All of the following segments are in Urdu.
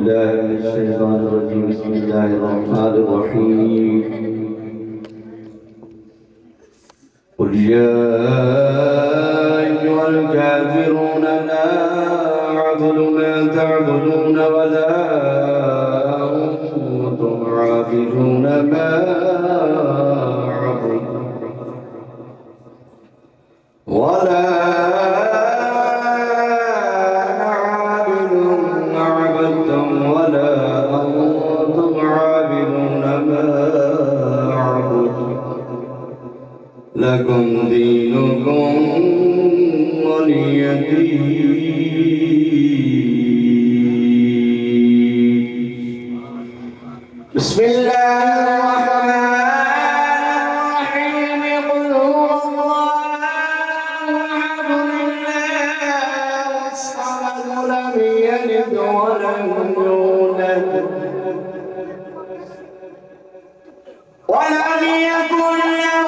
بالله من الشيطان الرجيم. بسم الله الرحمن الرحيم. قل يا أيها الكافرون لا أعبد ما تعبدون ولا أنتم عابدون ما أعبد ولا لكم دينكم ولي دين. بسم الله الرحمن الرحيم. قل هو الله أحد الله الصمد لم يلد ولم يولد ولم يكن له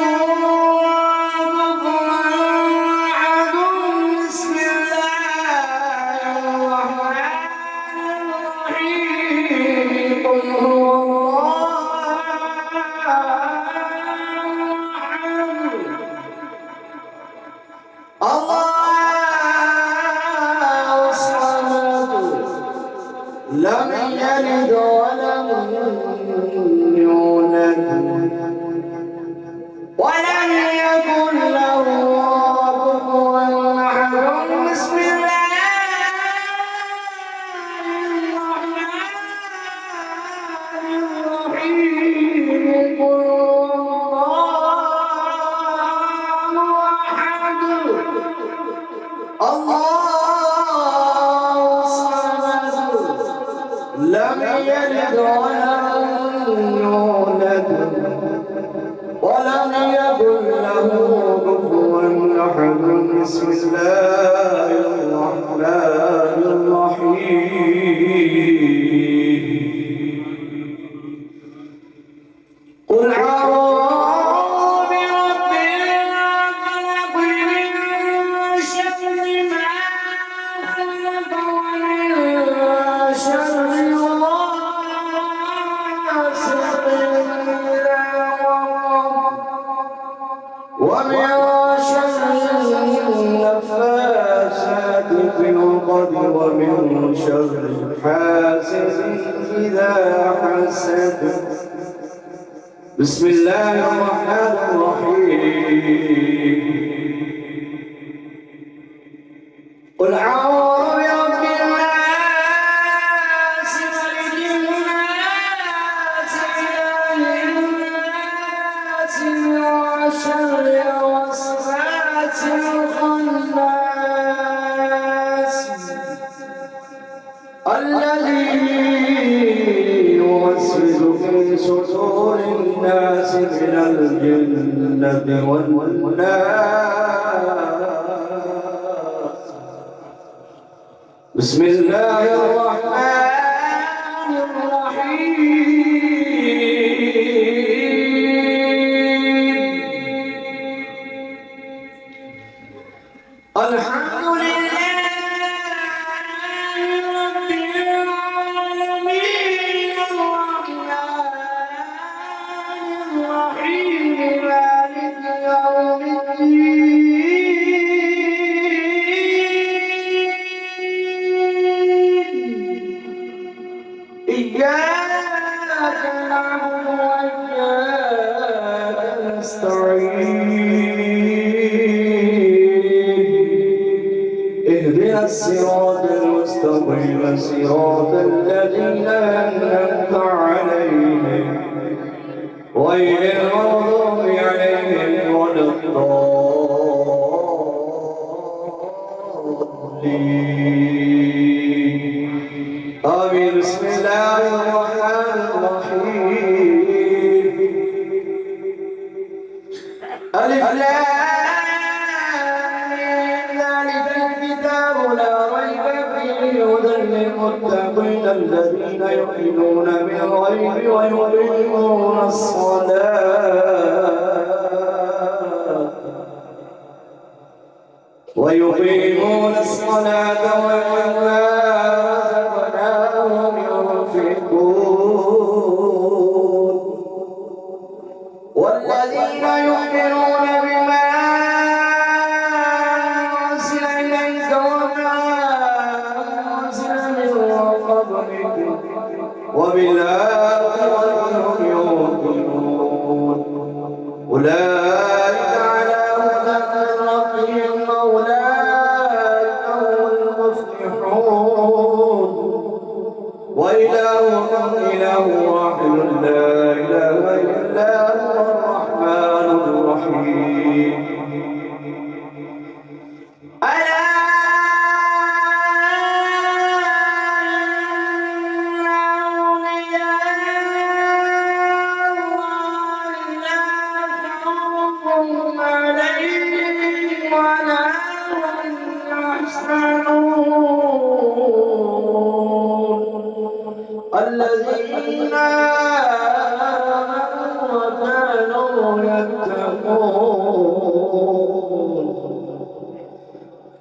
لم يلد ولم يولد ولم يكن له كفوا أحد. بسم الله الرحمن الرحيم. قل الله أحد لم يلد ولم يولد ولم يكن له كفوا أحد. بسم الله الرحمن الرحيم. قل أعوذ برب الفلق من شر ما خلق ومن شر ومن شر النفاثات في العقد ومن شر حاسد إذا حسد. بسم الله الرحمن الرحيم. قل أعوذ برب الناس ملك الناس إله الناس من شر الوسواس الخناس الذي يوسوس في صدور الناس من الجنة والناس. بسم الله الرحمن الرحيم. الحمد لله رب العالمين الرحمن الرحيم مالك يوم الدين. إياك نعبد وإياك نستعين. اهدنا الصراط المستقيم صراط الذين أنعمت عليهم غير المغضوب عليهم ولا الضالين. آمين. بسم الله الرحمن الرحيم. ألف لام ذلك الكتاب لا ريب فيه هدى للمتقين الذين يؤمنون بالغيب ويقيمون الصلاة ويقيمون الصلاة ومما رزقناهم والذين يؤمنون بما أنزل إليك وما أنزل من قبلك وبالآخرة هم يوقنون أولئك على هدى من ربهم وأولئك هم المفلحون وإلهكم إله واحد لا إله إلا هو الرحمن الرحيم ألا إن أولياء الله لا خوف عليهم ولا هم يحزنون الذين آمنوا وكانوا يتقون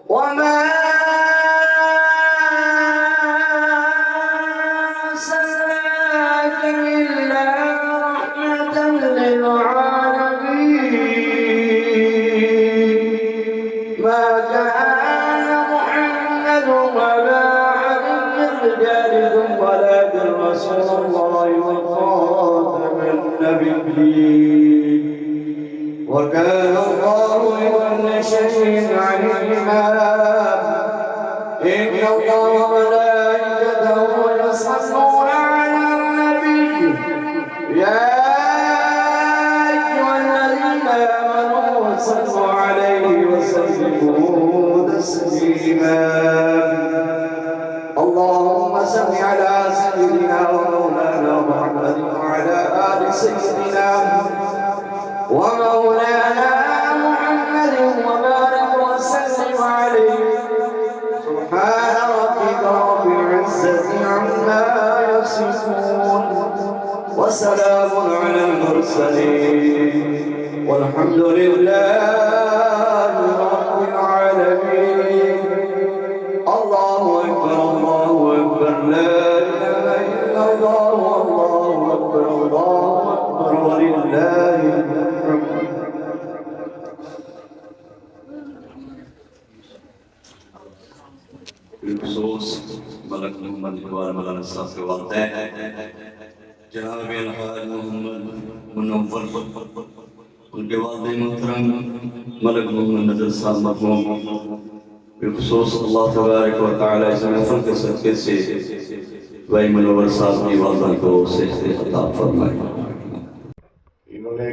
وما أرسلناك إلا رحمة للعالمين ما كان محمد ولا رجالكم ولكن رسول الله وخاتم النبيين وكان الله بكل شيء عليما إن الله وملائكته يصلون على النبي يا أيها الذين آمنوا صلوا عليه وسلموا تسليما اللهم صل على سيدنا ومولانا محمد وعلى آل سيدنا ومولانا محمد وبارك وسلم عليه سبحان ربك رب العزة عما يصفون وسلام على المرسلين والحمد لله رب العالمين الله أكبر الله أكبر لا إله إلا الله والله أكبر ولله الحمد بالخصوص ملک محمد اقبال مولانا صاحب کے والدین جناب الحاج محمد منور ان کے والدین محترم ملک محمد نظر صاحب مرحوم بالخصوص اللہ تبارک و تعالی اس محفل کے صدقے سے بھائی منور صاحب کی والدہ کو سجدے عطا فرمائے انہوں نے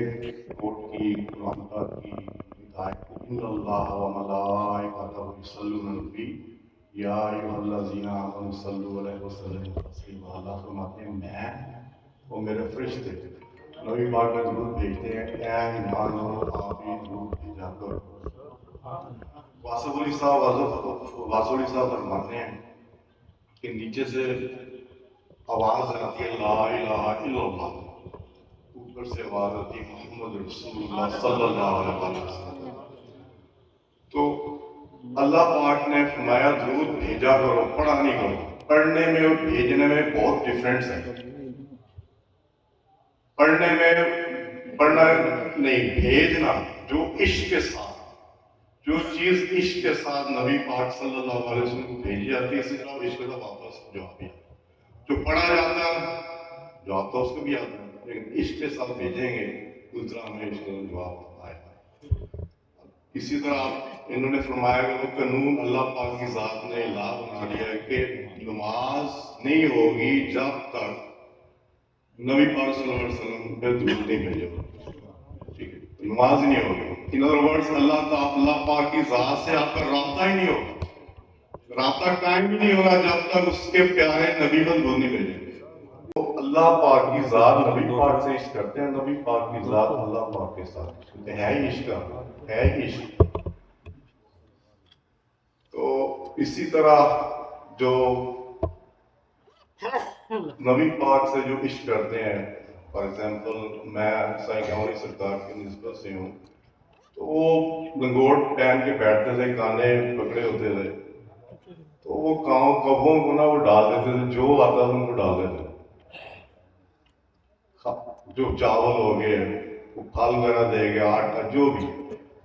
کوٹ کی محمد کی ہدایت کو ان اللہ و ملائکتہ یصلون علی النبی یا ایھا الذین آمنوا صلوا علیہ وسلم تسلیما اللہ فرماتے ہیں میں اور میرے فرشتے نبی پاک میں درود بھیجتے ہیں اے ایمان والو آپ بھی درود بھیجا کرو واسف علی صاحب فرماتے ہیں کہ نیچے سے آواز آتی ہے لا الہ الا اللہ اوپر سے آواز آتی ہے محمد رسول اللہ صلی اللہ علیہ وسلم تو اللہ پاک نے فرمایا درود بھیجا کرو پڑھا نہیں کرو پڑھنے میں اور بھیجنے میں بہت ڈیفرنس ہے پڑھنے میں پڑھنا نہیں بھیجنا جو عشق کے ساتھ جو چیز عشق کے ساتھ نبی پاک صلی اللہ علیہ وسلم کو بھیجی جاتی ہے اسی طرح عشق کا واپس جواب بھی جو پڑھا جاتا ہے جواب تو اس کو بھی آتا ہے لیکن عشق کے ساتھ بھیجیں گے اس طرح ہمیں عشق کا جواب آئے گا اسی طرح انہوں نے فرمایا کہ وہ قانون اللہ پاک کی ذات نے لا بنا دیا کہ نماز نہیں ہوگی جب تک نبی پاک صلی اللہ علیہ وسلم پہ درود نہیں بھیجو ٹھیک ہے نماز ہی نہیں ہوگی ان ادر ورڈز اللہ پاک کی ذات سے آپ کا رابطہ ہی نہیں ہوگا رابطہ قائم ہی نہیں ہوگا جب تک اس کے پیارے نبی پر درود نہیں بھیجیں گے تو اللہ پاک کی ذات نبی پاک سے عشق کرتے ہیں نبی پاک کی ذات اللہ پاک کے ساتھ ہے ہی عشق ہے ہی عشق تو اسی طرح جو نبی پاک سے جو عشق کرتے ہیں فار ایگزامپل میں سائیں گوری سرکار کی نسبت سے ہوں تو وہ لنگوٹ پہن کے بیٹھتے تھے کانے پکڑے ہوتے تھے تو وہ کبوں کو نا وہ ڈال دیتے تھے جو آتا تھا ان کو ڈال دیتے تھے جو چاول ہو گئے پھل وغیرہ دے گیا، آٹا جو بھی.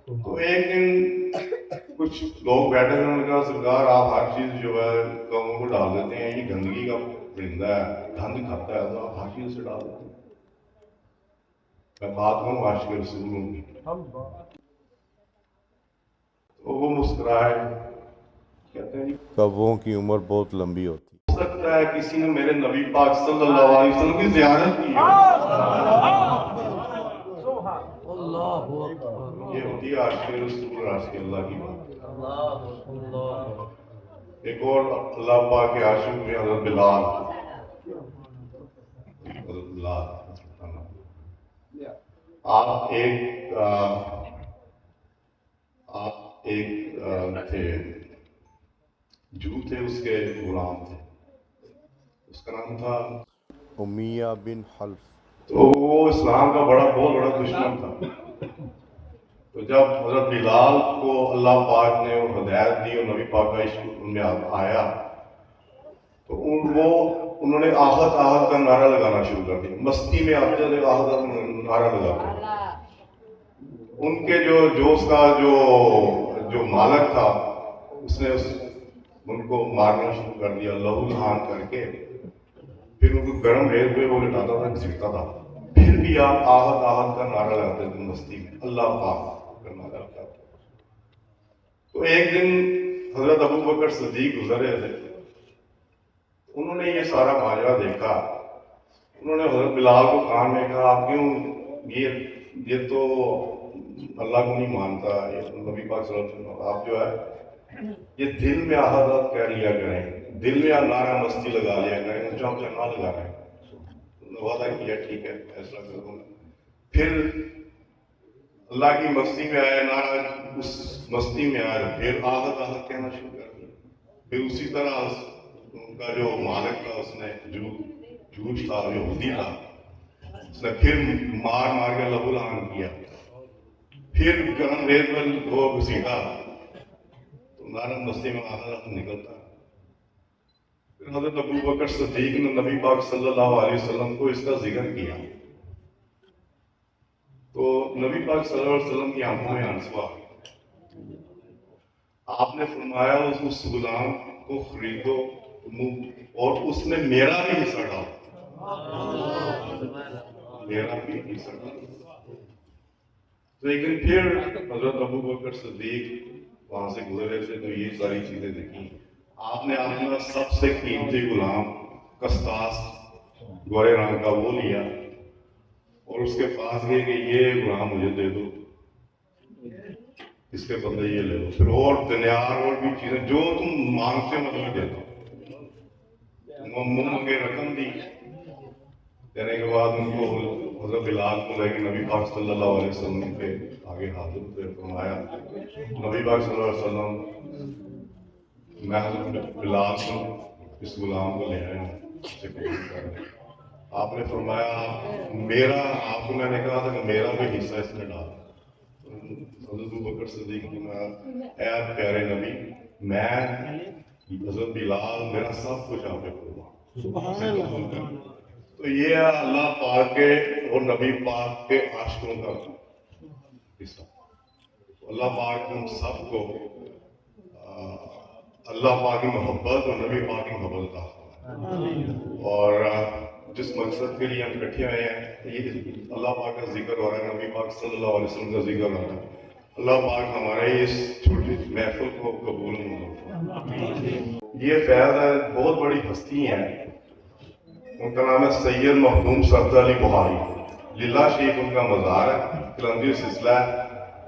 تو ایک دن کچھ لوگ بیٹھے تھے، انہوں نے کہا سرکار آپ ہر چیز جو ہے قوموں کو ڈال دیتے ہیں، یہ گندگی کا پرندہ ہے، گند کھاتا ہے، تو آپ ہر چیز سے ڈال دیتے ہیں. میں بات کروں عاشق رسول ہوں کی. تو وہ مسکرائے، کہتے ہیں کبوں کی عمر بہت لمبی ہوتی. ہو سکتا ہے کسی نے میرے نبی پاک صلی اللہ علیہ وسلم کی زیارت کی ہو. یہ ہوتی ہے عاشق رسول اور عاشق اللہ کی بات. ایک اور اللہ پاک کے عاشق میں حضرت بلال. حضرت بلال آپ ایک تھے، جو تھے اس کے غلام تھے، اس کا نام تھا امیہ بن حلف. تو وہ اسلام کا بہت بڑا دشمن تھا. تو جب حضرت بلال کو اللہ پاک نے وہ ہدایت دی اور نبی پاک کا عشق ان میں آیا، تو انہوں نے آہت آہت کا نعرہ لگانا شروع کر دیا. مستی میں آتے تھے، آہت کا نعرہ لگاتے. ان کے جو اس کا جو مالک تھا، اس نے ان کو مارنا شروع کر دیا، لہو لہان کر کے. پھر ان کو گرم ریت پہ وہ لٹاتا تھا، گھسیٹتا تھا. پھر بھی آپ آہت آہت کا نعرہ لگاتے تھے مستی میں، اللہ پاک کا نعرہ لگاتے. تو ایک دن حضرت ابو بکر صدیق گزر رہے تھے، انہوں نے یہ سارا ماجرا دیکھا. انہوں نے حضرت بلال کو کان میں کہا آپ کیوں یہ تو اللہ کو نہیں مانتا، یہ نبی پاک صلی اللہ علیہ وسلم، آپ جو ہے یہ دل میں آہت کہہ لیا کریں، دل میں نعرہ مستی لگا لیا کریں، اونچا اونچا نہ لگا رہے. وعدہ کیا ٹھیک ہے فیصلہ کر دوں. پھر اللہ کی مستی میں آیا، نعرہ اس مستی میں آیا، پھر آہت آہت کہنا شروع کر دیا. پھر اسی طرح ان کا جو مالک تھا، اس نے جھوٹ تھا، یہودی تھا، اس نے پھر مار مار کے لہو لہان کیا. پھر گرم ریت میں وہ گھسیٹا، تو نعرہ مستی میں آہت نکلتا. پھر حضرت ابو بکر صدیق نے نبی پاک صلی اللہ علیہ وسلم کو اس کا ذکر کیا، تو نبی پاک صلی اللہ علیہ وسلم کی آنکھوں میں آنسو آ گئے. آپ نے فرمایا اس غلام کو خریدو اور اس میں میرا بھی حصہ ڈالو، میرا بھی حصہ ڈالو. تو ایک دن پھر حضرت ابو بکر صدیق وہاں سے گزرے تھے، تو یہ ساری چیزیں دیکھی. آپ نے اپنا سب سے قیمتی غلام قسطاس گورے رنگ کا وہ لیا اور اس کے پاس گئے کہ یہ غلام مجھے دے دو، اس کے بدلے یہ لے لو. پھر اور دنیار اور بھی چیزیں جو تم مانگتے ہو میں تمہیں دیتا ہوں. منہ منگے رقم دی. دینے کے بعد ان کو حضرت بلال کو لے کے نبی پاک صلی اللہ علیہ وسلم کے آگے حاضر ہوئے. فرمایا نبی پاک صلی اللہ علیہ وسلم، میں حضرت بلال کو اس غلام کو لے آیا ہوں، اسے قبول کر لیں. آپ نے فرمایا آپ کو میں نے کہا تھا کہ میرا بھی حصہ اس میں ڈال. حضرت ابوبکر صدیق نے اے پیارے نبی، میں حضرت بلال میرا سب کچھ آپ پہ قربان. تو یہ ہے اللہ پاک کے اور نبی پاک کے عاشقوں کا حصہ. اللہ پاک ہم سب کو اللہ پاک کی محبت اور نبی پاک کی محبت کا، اور جس مقصد کے لیے ہم اکٹھے آئے ہیں، یہ اللہ پاک کا ذکر ہو رہا ہے، نبی پاک صلی اللہ علیہ وسلم کا ذکر ہو رہا ہے. اللہ پاک ہمارے اس چھوٹی محفل کو قبول فرمائے. یہ فیض ہے، بہت بڑی ہستی ہے، ان کا نام ہے سید مخدوم سبز علی بخاری. للہ شریف ان کا مزار ہے، کلندی سلسلہ ہے.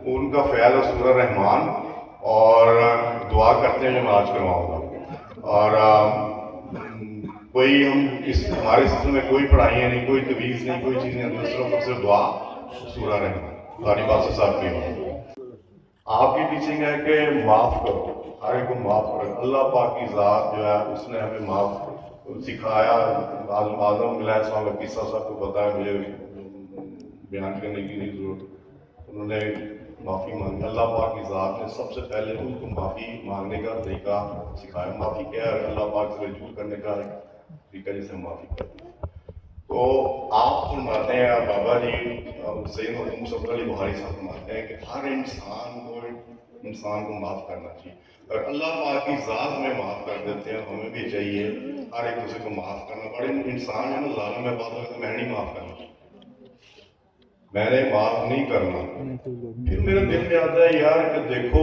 ان کا فیض ہے سورہ رحمان، اور دعا کرتے ہیں جو میں آج کرواؤں گا. اور کوئی ہمارے سلسلے میں کوئی پڑھائیاں نہیں، کوئی تویز نہیں، کوئی چیز نہیں، صرف دعا سورہ رحمان قاری بادشاہ صاحب کی. آپ کی ٹیچنگ ہے کہ معاف کرو، ہر ایک کو معاف کرو. اللہ پاک کی ذات جو ہے اس نے ہمیں معاف سکھایا. اعظم علیہ السلام کا قصہ سب کو پتا ہے، مجھے بیان کرنے کی نہیں ضرورت. انہوں نے معافی مانگی. اللہ پاک کی ذات نے سب سے پہلے ان کو معافی مانگنے کا طریقہ سکھایا. معافی کیا ہے؟ اللہ پاک سے رجوع کرنے کا طریقہ، جسے معافی کرتے ہیں. تو آپ فرماتے ہیں بابا جی سید محمد مصطفیٰ علی بخاری صاحب فرماتے ہیں کہ ہر انسان کو معاف کرنا چاہیے. اور اللہ پاک کی ذات میں معاف کر دیتے ہیں. ہمیں بھی چاہیے ہر ایک دوسرے کو معاف کرنا. بڑے انسان ہے نا ظالم ہے، بات ہوتا ہے میں نہیں معاف کرنا، میں نے معاف نہیں کرنا. پھر میرے دل میں آتا ہے یار کہ دیکھو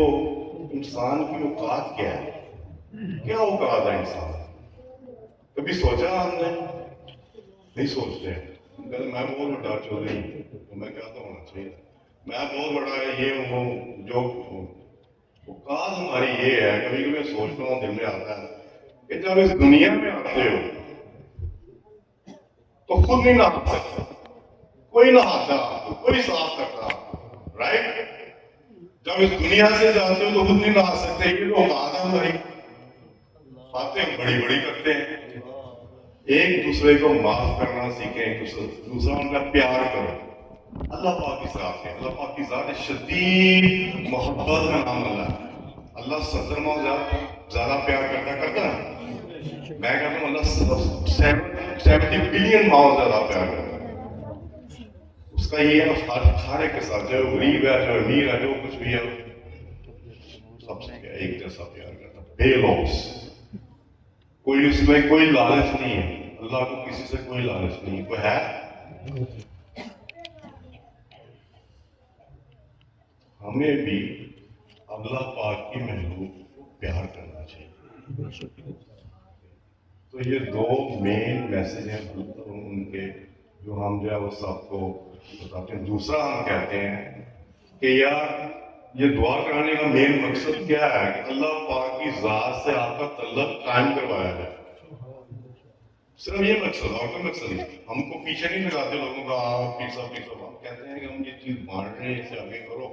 انسان کی اوقات کیا ہے، کیا اوقات ہے انسان. کبھی سوچا ہم نے؟ نہیں سوچتے. میں بہت بڑا چودھری ہوں تو میں کیا تو ہونا چاہیے، میں بہت بڑا یہ ہوں. جو اوقات ہماری یہ ہے، کبھی کبھی سوچتا ہوں دل میں آتا ہے کہ جب اس دنیا میں آتے ہو تو خود نہیں نہا سکتا، کوئی نہاتا، کوئی صاف کرتا، رائٹ. جب اس دنیا سے جاتے ہو تو خود نہیں نہا سکتے. یہ تو اوقات ہے ہماری، باتیں بڑی بڑی کرتے ہیں. ایک دوسرے کو معاف کرنا سیکھیں، دوسرا ان کا پیار کرو. اللہ پاک کی ذات ہے، اللہ پاک کی ذات شدید محبت کا نام اللہ ہے. اللہ 70 ماہ زیادہ پیار کرتا ہے. میں کہتا ہوں اللہ 70 بلین ماہ زیادہ پیار کرتا ہے. اس کا یہ ہے ہر ایک کے ساتھ، چاہے وہ غریب ہے چاہے امیر ہے، جو کچھ بھی ہے سب سے ایک جیسا پیار کرتا ہے، بے لوس. کوئی اس میں کوئی لالچ نہیں ہے. اللہ کو کسی سے کوئی لالچ نہیں. کوئی ہے؟ ہمیں بھی اللہ پاک کی محبوب پیار کرنا چاہیے. تو یہ دو مین میسج ہیں ان کے جو ہم جو ہے وہ سب کو بتاتے ہیں. دوسرا ہم کہتے ہیں کہ یار یہ دعا کرانے کا مین مقصد کیا ہے کہ اللہ پاک کی ذات سے آپ کا تعلق قائم کروایا جائے. صرف یہ مقصد، اور کوئی مقصد نہیں. ہم کو پیچھے نہیں لگاتے لوگوں کا پیسہ. ہم کہتے ہیں کہ ہم یہ چیز بانٹ رہے ہیں، اسے آگے کرو.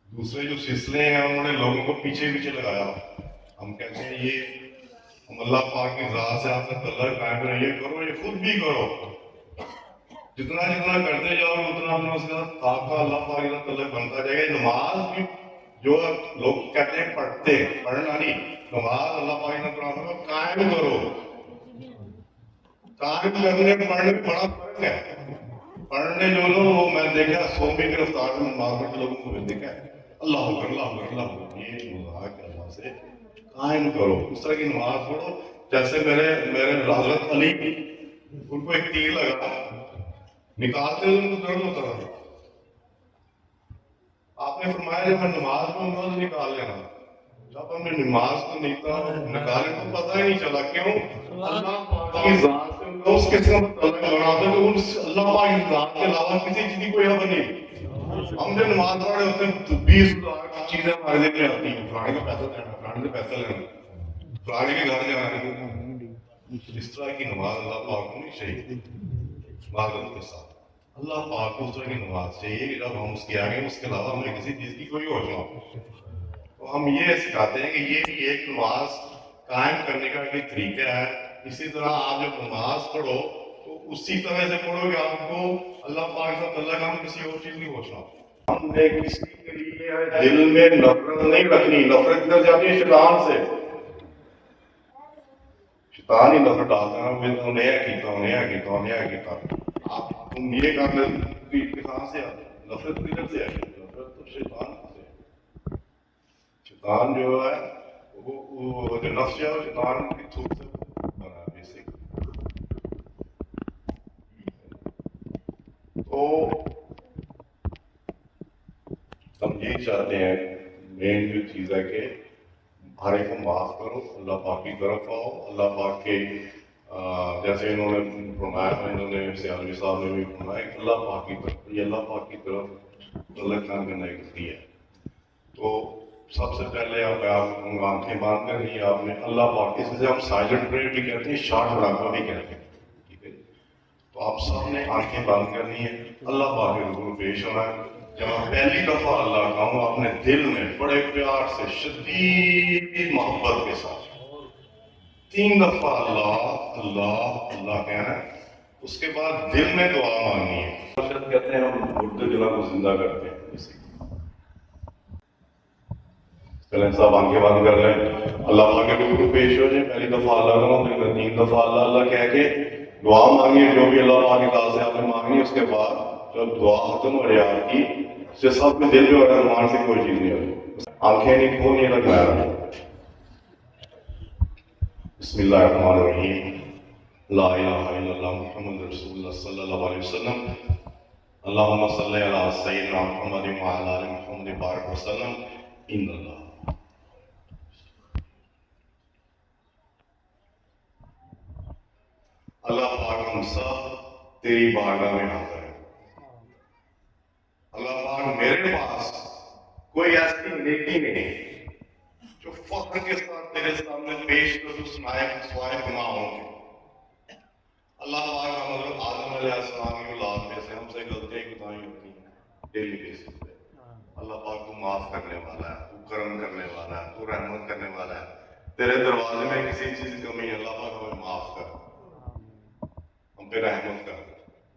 دوسرے جو سلسلے ہیں انہوں نے لوگوں کو پیچھے لگایا. ہم کہتے ہیں یہ ہم اللہ پاک کی ذات سے آپ کا تعلق قائم کریں، یہ کرو، یہ خود بھی کرو. جتنا کرتے جاؤ اتنا اپنا اس کا آپ کا اللہ پاک کا تعلق بنتا جائے گا. نماز بھی جو لوگ کہتے ہیں پڑھنا نہیں، نماز اللہ پاک نے قرآن میں قائم کرو. قائم کرنے پڑھنے میں بڑا فرق ہے. پڑھنے جو لوگ وہ میں دیکھا 100 کی رفتار میں نماز پڑھتے لوگوں کو میں دیکھا اللہ اکبر اللہ اکبر اللہ اکبر. یہ مذاق ہے. اللہ سے قائم کرو. اس طرح کی نماز پڑھو جیسے میرے حضرت علی، ان کو ایک تیر لگا، نکالتے ہوئے ان کو درد ہوتا تھا. آپ نے فرمایا جب میں نماز پڑھوں گا تو نکال لینا. جب ہم نے نماز کو نکالے تو پتہ ہی نہیں چلا. کیوں؟ اللہ پاک کی ذات سے اس قسم کا تعلق بناتے ہیں کہ اللہ پاک کی ذات کے علاوہ کسی چیز کی کوئی حد نہیں. ہم جب نماز پڑھ رہے ہوتے ہیں 20,000 چیزیں ہمارے ذہن میں آتی ہیں. فلانے کا پیسہ دینا، فلانے سے پیسہ لینا، فلانے کے گھر جانا. اس طرح کی نماز اللہ پاک کو نہیں چاہیے. معذرت کے ساتھ اللہ پاک کو اس طرح کی نماز چاہیے کہ جب ہم اس کے آگے اس کے علاوہ ہمیں کسی چیز کی کوئی ہوش نہ ہو. تو ہم یہ سکھاتے ہیں کہ یہ بھی ایک نماز قائم کرنے کا ایک طریقہ ہے. اسی طرح آپ جب نماز پڑھو تو اسی طرح سے پڑھو کہ آپ کو اللہ پاک سے اللہ کا کسی اور چیز نہیں ہوشنا. ہم نے کسی کے لیے دل میں نفرت نہیں رکھنی. نفرت کدھر جاتی ہے؟ شیطان سے. شیطان ہی نفرت ڈالتا ہے. انہیں کیتا. آپ تم یہ کام کہاں سے آتے؟ نفرت کدھر سے آئی؟ نفرت تو شیطان سے. شیطان جو ہے وہ جو نفس ہے وہ شیطان کی تھوک سے بنا ہے بیسک. تو ہم یہی چاہتے ہیں، مین جو چیز ہے کہ ہر ایک کو معاف کرو، اللہ پاک کی طرف آؤ. اللہ پاک کے جیسے انہوں نے فرمایا، انہوں نے سیالوی صاحب نے بھی فرمایا کہ اللہ پاک کی طرف، یہ اللہ پاک کی طرف اللہ کام کرنا ایک ذریعہ ہے. تو سب سے پہلے آپ آنکھیں باندھ کر ہی آپ نے اللہ پاک کے، جیسے ہم سائلنٹ پریئر بھی کہتے ہیں، شارٹ براغبہ بھی کہتے ہیں. ٹھیک ہے، تو آپ سب نے آنکھیں بند کرنی ہے، اللہ پاک کے روبرو پیش ہونا ہے. جب آپ پہلی دفعہ اللہ کہوں اپنے دل میں بڑے پیار سے شدید محبت کے ساتھ 3 دفعہ اللہ اللہ اللہ کہنا ہے. اس کے بعد دل میں دعا مانگنی ہے. کہتے ہیں ہم مردے دلوں کو زندہ کرتے ہیں. چلیں صاحب آنکھیں بند کر لیں، اللہ پاک کے روبرو پیش ہو جائیں. پہلی دفعہ اللہ کہوں، پھر 3 دفعہ اللہ اللہ کہہ کے دعا مانگیے جو بھی اللہ پاک کی طرف سے آپ نے مانگنی، اس کے بعد جب دعا ختم ہو جائے آپ کی، اس سے سب کے دل میں اور زبان سے کوئی چیز نہیں ہوتی، آنکھیں نہیں کھولنی لگایا۔ بسم اللہ الرحمن الرحیم، لا الہ الا اللہ محمد رسول اللہ صلی اللہ علیہ وسلم، اللہم صلی علی سیدنا محمد وعلی آل محمد بارک وسلم، ان اللہ۔ اللہ پاک ہم سب تیری بارگاہ میں حاضر ہیں۔ اللہ پاک میرے پاس کوئی ایسی نیکی نہیں جو فخر کے ساتھ تیرے سامنے پیش کر تو سوائے گناہوں کے۔ اللہ پاک ہم حضرت آدم علیہ السلام کی اولاد میں سے ہم سے غلطیاں کوتاہیاں ہوتی ہیں ڈیلی بیسس پہ۔ اللہ پاک تو معاف کرنے والا ہے، تو کرم کرنے والا ہے، تو رحمت کرنے والا ہے۔ تیرے دروازے میں کسی چیز کی کمی ہے، اللہ پاک ہمیں معاف کر، ہم پہ رحمت کر۔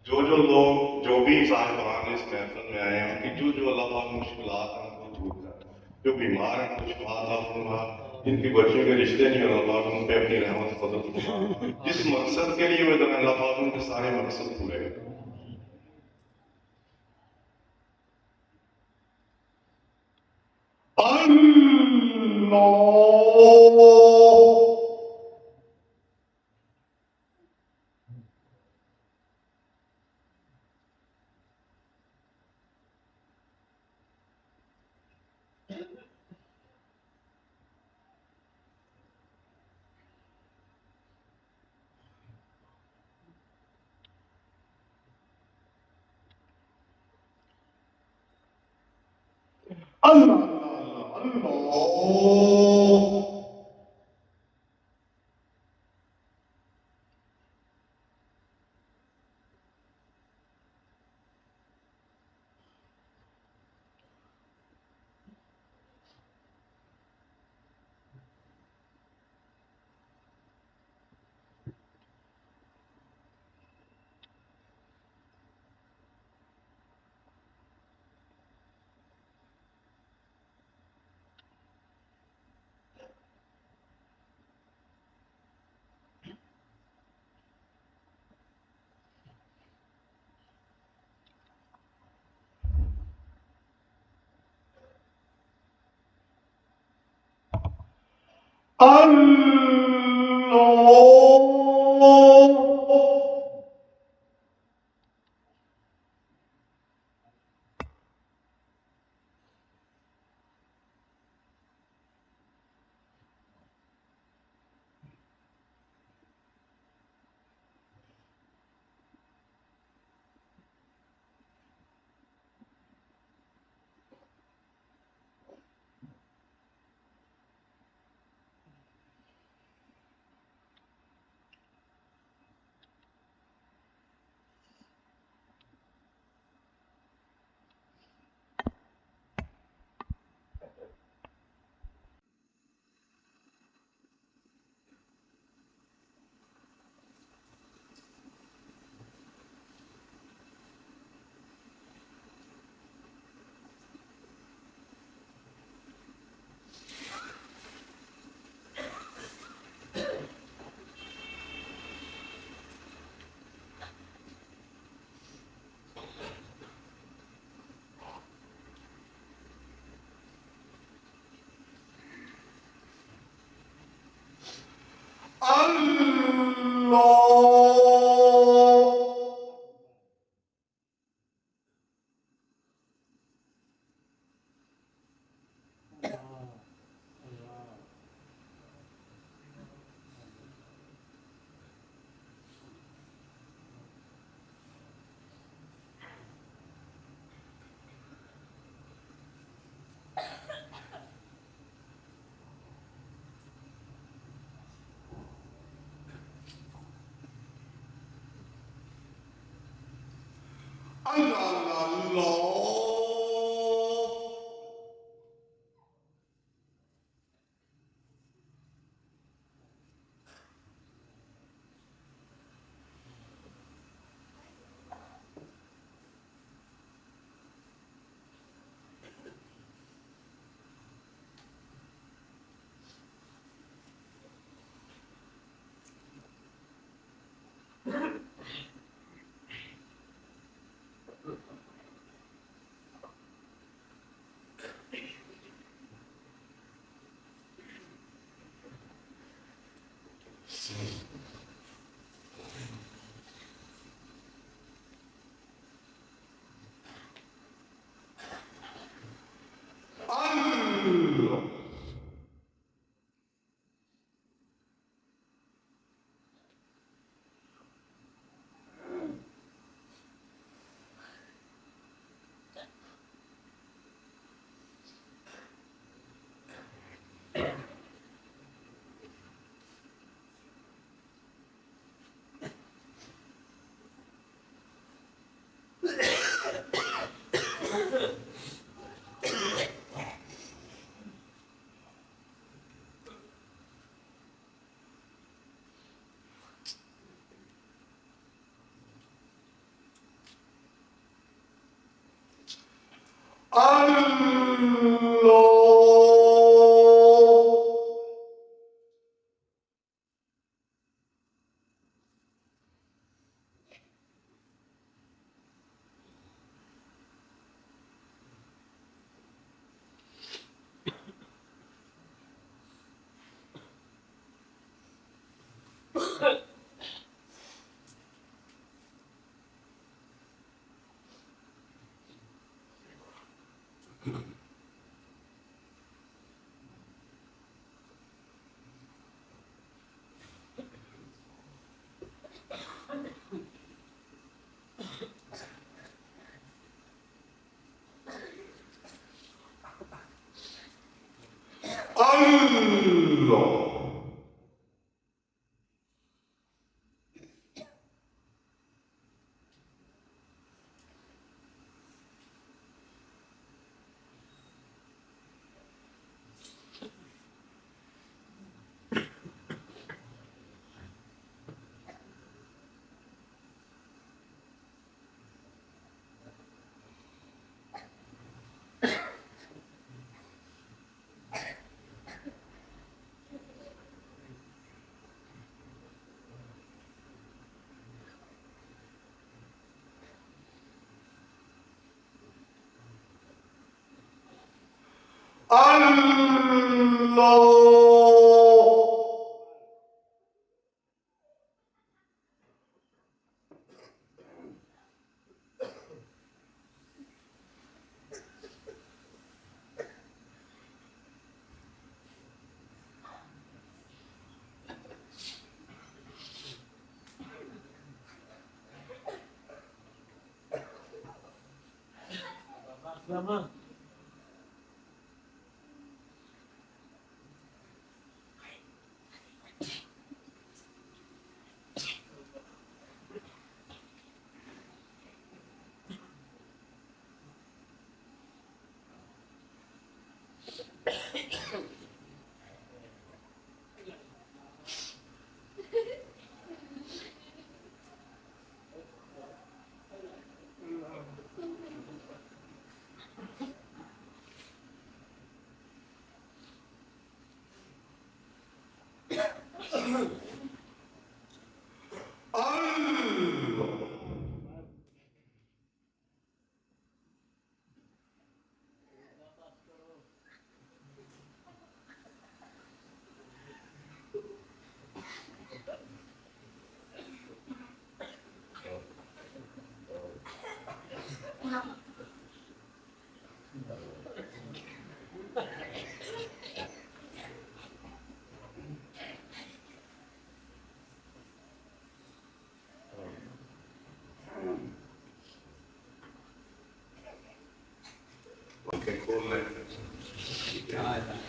جو لوگ جو بھی صاحبان اس محفل میں آئے ہیں، ان کی جو اللہ پاک مشکلات ہیں ان کو دور کر، جو بیمار ہیں کچھ عطا فرما، جن کی بچیوں کے رشتے نہیں، اللہ پاک ان پہ اپنی رحمت فضل فرما۔ جس مقصد کے لیے وہ ادھر اللہ پاک ان کے سارے مقصد پورے کرے۔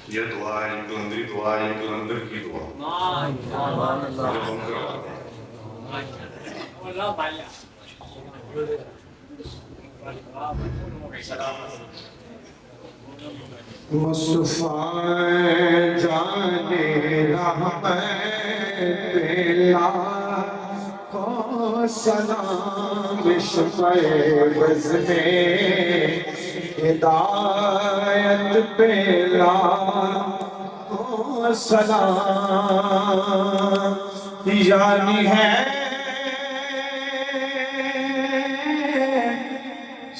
یہ دعا ہے، یہ کلندری دعا ہے، یہ کلندر کی دعا مصطفیٰ جان رحمت کو سلام شفع بز میں ہدایت پہلا کو سلام یعنی ہے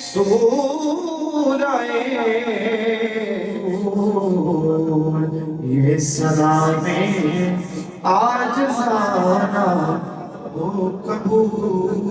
سورہ یہ سلام عاجزانہ ہو قبول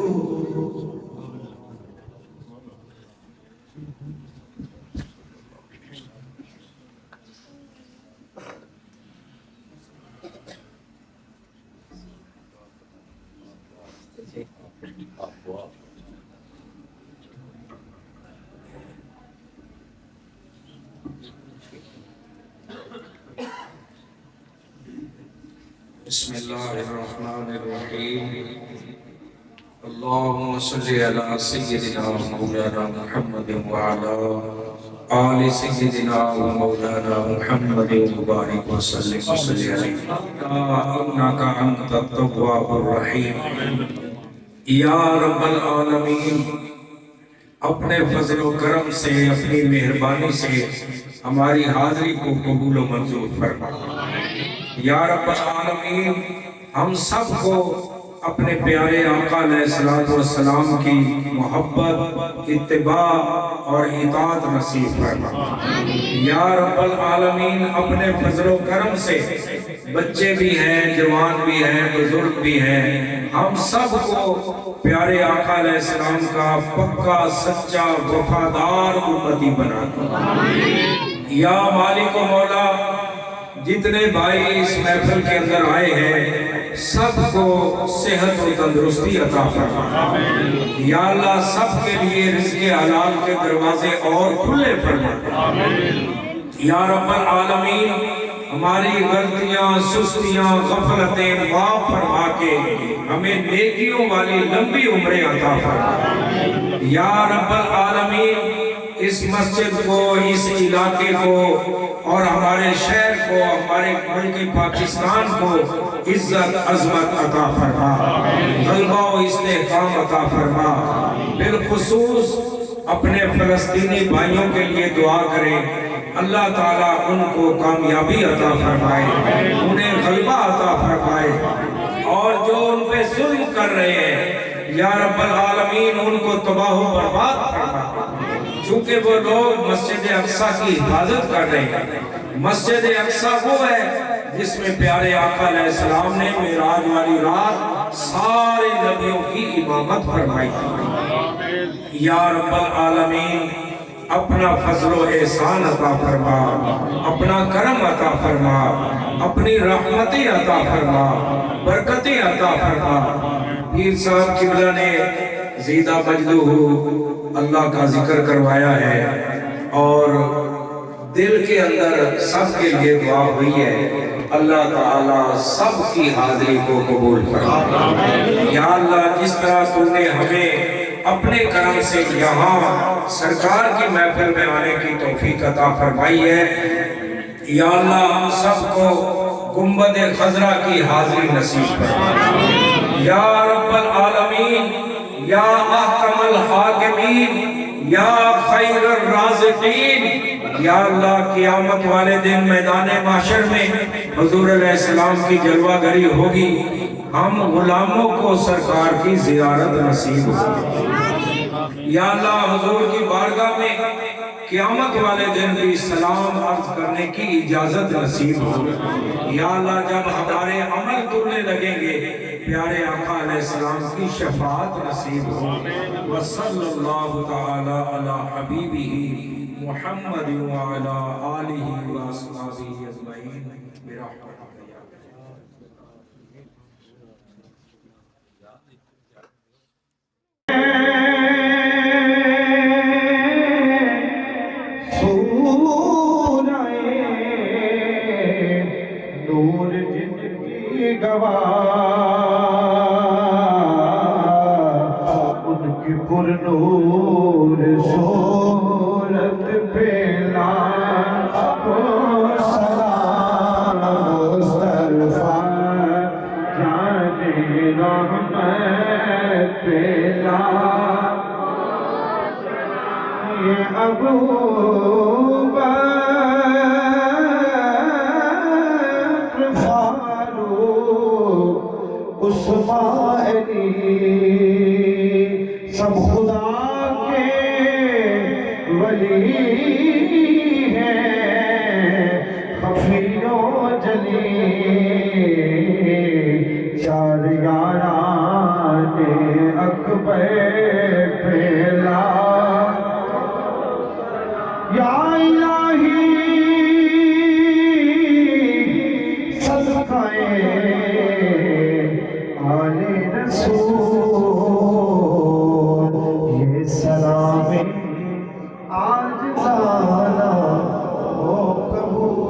بسم اللہ الرحمن الرحیم اللہم صلی علی سیدنا مولانا محمد وعلا آل سیدنا مولانا محمد مبارک وسلم وصلی علیہ انکا انت التواب الرحیم یا رب العالمین اپنے فضل و کرم سے اپنی مہربانی سے ہماری حاضری کو قبول و منظور فرما۔ یا رب العالمین ہم سب کو اپنے پیارے آقا علیہ السلام کی محبت، اتباع اور اطاعت نصیب فرما۔ یا رب العالمین اپنے فضل و کرم سے بچے بھی ہیں، جوان بھی ہیں، بزرگ بھی ہیں، ہم سب کو پیارے آقا علیہ السلام کا پکا سچا وفادار امتی بنا دے۔ یا مالک و مولا جتنے بھائی اس محفل کے اندر آئے ہیں سب کو صحت و تندرستی عطا فرما۔ یا اللہ سب کے لیے رزق حلال کے دروازے اور کھلے فرما۔ یا رب العالمین ہماری غلطیاں، سستیاں، غفلتیں معاف فرما کے ہمیں نیکیوں والی لمبی عمریں عطا فرما۔ یا رب العالمین اس مسجد کو، اس علاقے کو اور ہمارے شہر کو، ہمارے ملک پاکستان کو عزت عظمت عطا فرما، غلبہ و استحکام عطا فرما۔ بالخصوص اپنے فلسطینی بھائیوں کے لیے دعا کریں، اللہ تعالیٰ ان کو کامیابی عطا فرمائے، انہیں غلبہ عطا فرمائے، اور جو ان پہ ظلم کر رہے ہیں یا رب العالمین ان کو تباہ و برباد فرما۔ چونکہ وہ لوگ مسجد اقصیٰ کی حفاظت کر رہے ہیں، مسجد اقصیٰ وہ ہے جس میں پیارے آقا علیہ السلام نے معراج والی رات سارے نبیوں کی امامت فرمائی تھی۔ یا رب العالمین اپنا فضل و احسان عطا فرما، اپنا کرم عطا فرما، اپنی رحمتیں عطا فرما، برکتیں عطا فرما۔ پیر صاحب قبلہ نے زیدہ مجدہ اللہ کا ذکر کروایا ہے اور دل کے اندر سب کے لیے دعا ہوئی ہے، اللہ تعالیٰ سب کی حاضری کو قبول فرما۔ یا اللہ جس طرح تو نے ہمیں اپنے کرم سے یہاں سرکار کی محفل میں آنے کی توفیق عطا فرمائی ہے، یا اللہ ہم سب کو گنبد خضرا کی حاضری نصیب فرما۔ یا رب العالمین یا احکم الحاکمین یا خیر الرازقین، یا اللہ قیامت والے دن میدان محشر میں حضور علیہ السلام کی جلوہ گری ہوگی، ہم غلاموں کو سرکار کی زیارت نصیب ہوگی۔ یا اللہ حضور کی بارگاہ میں قیامت والے دن بھی سلام عرض کرنے کی اجازت نصیب ہو۔ یا اللہ جب ہمارے عمل تلنے لگیں گے پیارے آقا علیہ السلام کی شفاعت نصیب ہو۔ وصلی اللہ تعالی علی حبیبہ محمد وعلی آلہ واصحابہ اجمعین برحمتک یا ان کی پر نور صورت پہ لاکھوں سلام مصطفیٰ جان رحمت پہ لاکھوں سلام۔ یہ ابو بکر فاروق عثمانی سب خدا کے ولی ہیں، خفی و جلی چار یاران اکبر پہلا۔ یا الہی صدقہ آل رسول یہ سلام آج زانا ہو قبول۔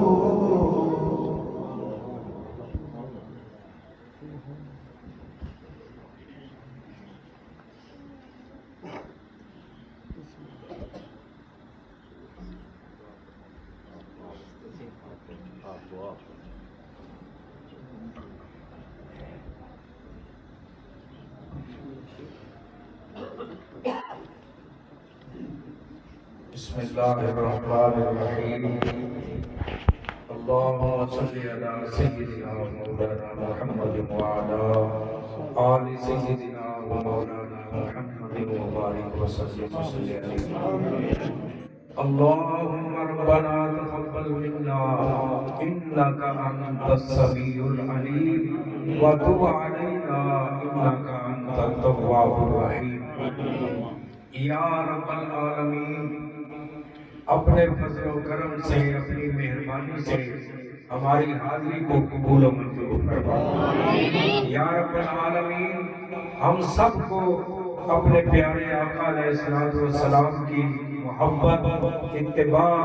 بسم اللہ الرحمن الرحیم اللہم صلی علی سیدنا و مولانا محمد وعلا آل سیدنا و مولانا محمد وبارک وسلم علیہ اللہم ربنا تقبل منا انک انت السمیع العلیم وتب علینا انک انت التواب الرحیم۔ یا رب العالمین اپنے فضل و کرم سے اپنی مہربانی سے ہماری حاضری کو قبول و منظور فرما۔ یا رب العالمین ہم سب کو اپنے پیارے آقا علیہ السلام کی محبت، اتباع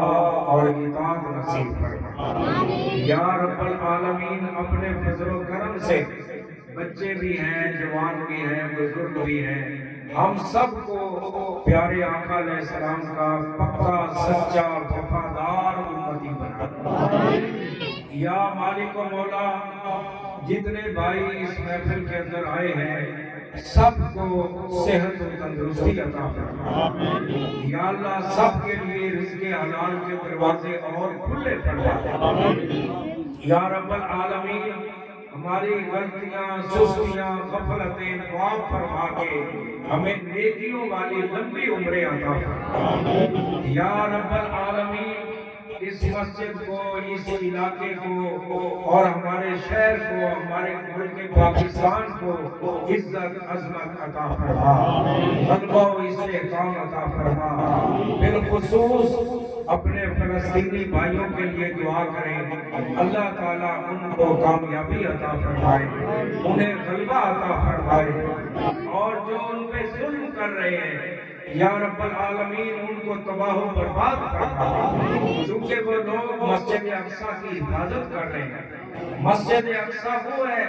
اور اطاعت نصیب فرما۔ یا رب العالمین اپنے فضل و کرم سے بچے بھی ہیں، جوان بھی ہیں، بزرگ بھی ہیں، ہم سب کو پیارے آقا علیہ السلام کا پکا سچا وفادار امتی بنا۔ یا مالک و مولا جتنے بھائی اس محفل کے اندر آئے ہیں سب کو صحت و تندرستی عطا فرما۔ یا اللہ سب کے لیے رزق حلال کے دروازے اور کھلے فرما۔ یا رب العالمین ہماری غلطیاں، سستیاں، غفلتیں معاف فرما کے ہمیں نیکیوں والی لمبی عمریں عطا فرما۔ یا رب العالمین اس مسجد کو، اس علاقے کو اور ہمارے شہر کو، ہمارے ملک پاکستان کو عزت عظمت عطا فرما، غلبہ و استحکام عطا فرما۔ بالخصوص اپنے فلسطینی بھائیوں کے لیے دعا کریں، اللہ تعالیٰ ان کو کامیابی عطا فرمائے، انہیں غلبہ عطا فرمائے، اور جو ان پہ ظلم کر رہے ہیں یا رب العالمین ان کو تباہ و برباد فرما۔ چونکہ وہ لوگ مسجد اقصی کی حفاظت کر رہے ہیں۔ مسجد اقصی وہ ہے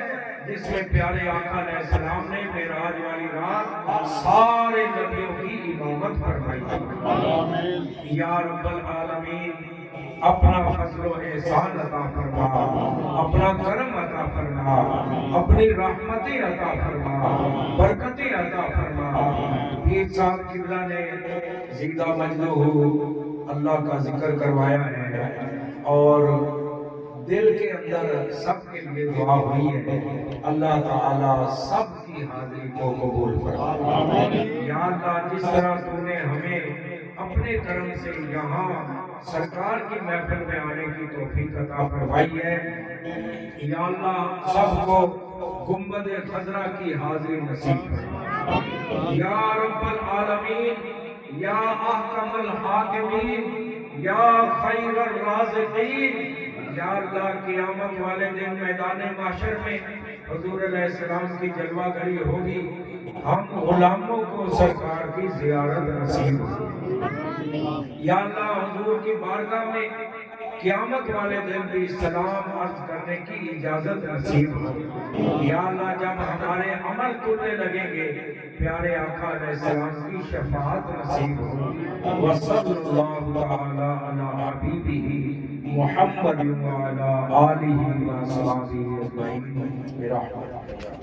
جس میں پیارے آقا علیہ السلام نے معراج والی رات سارے نبیوں کی امامت فرمائی۔ یا رب العالمین اپنا فضل و احسان عطا فرما، اپنا کرم عطا فرما، اپنی رحمتیں عطا فرما، برکتیں عطا فرما۔ پیر صاحب قبلہ نے زندہ مجدہ اللہ کا ذکر کروایا ہے اور دل کے اندر سب کے لیے دعا ہوئی ہے، اللہ تعالیٰ سب کی حاضری کو قبول فرما۔ یا اللہ جس طرح تو نے ہمیں اپنے کرم سے یہاں سرکار کی محفل میں آنے کی توفیق عطا فرمائی ہے، یا اللہ سب کو گنبد خضرا کی حاضری نصیب فرما۔ یا رب العالمین یا احکم الحاکمین یا خیر الرازقین، یا اللہ قیامت والے دن میدان محشر میں حضور علیہ السلام کی جلوہ گری ہوگی، ہم غلاموں کو سرکار کی زیارت نصیب ہوگی۔ یا اللہ حضور کی بارگاہ میں قیامت والے دن بھی سلام عرض کرنے کی اجازت نصیب ہو۔ یا اللہ جب ہمارے عمل تلنے لگیں گے پیارے آقا علیہ السلام کی شفاعت نصیب ہو۔ وصلی اللہ تعالی علی حبیبہ محمد وعلی آلہ وصحبہ اجمعین برحمتہ۔